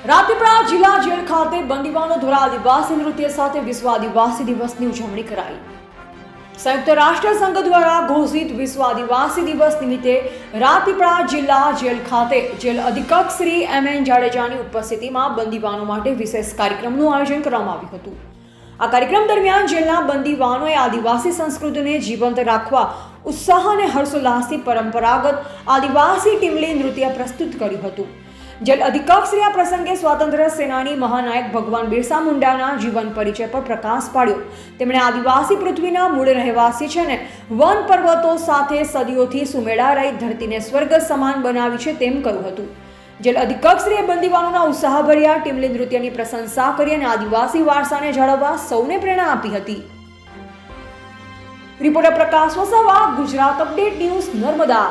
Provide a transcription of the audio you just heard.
રાજપીપળા જિલ્લા જેલ ખાતે બંદીવાનો દ્વારા આદિવાસી નૃત્ય સાથે વિશ્વ આદિવાસી દિવસની ઉજવણી કરાઈ. સંયુક્ત રાષ્ટ્ર સંઘ દ્વારા ઘોષિત વિશ્વ આદિવાસી દિવસ નિમિત્તે રાજપીપળા જિલ્લા જેલ ખાતે જેલ અધિક્ષક શ્રી એમ.એન. જાડેજાની ઉપસ્થિતિમાં બંદીવાનો માટે વિશેષ કાર્યક્રમનું આયોજન કરવામાં આવ્યું હતું. આ કાર્યક્રમ દરમિયાન જેલના બંદીવાનોએ આદિવાસી સંસ્કૃતિને જીવંત રાખવા ઉત્સાહ અને હર્ષોલ્લાસથી પરંપરાગત આદિવાસી ટીમલી નૃત્ય પ્રસ્તુત કર્યું હતું. જેલ અધિક્ષકશ્રીએ આ પ્રસંગે સ્વાતંત્ર્ય સેનાની મહાનાયક ભગવાન બિરસા મુંડાના જીવન પરિચય પર પ્રકાશ પાડ્યો. તેમણે આદિવાસી પૃથ્વીના મૂળ રહેવાસી છે અને વન પર્વતો સાથે સદીઓથી સુમેળા રહી ધરતીને સ્વર્ગ સમાન બનાવી છે તેમ કહ્યું હતું. જેલ અધિક્ષકશ્રીએ બંદીવાનોના ઉત્સાહભર્યા ટીમલી નૃત્યની પ્રશંસા કરી અને આદિવાસી વારસાને જાળવવા સૌને પ્રેરણા આપી હતી. રિપોર્ટર પ્રકાશ વસાવા, ગુજરાત અપડેટ ન્યૂઝ, નર્મદા.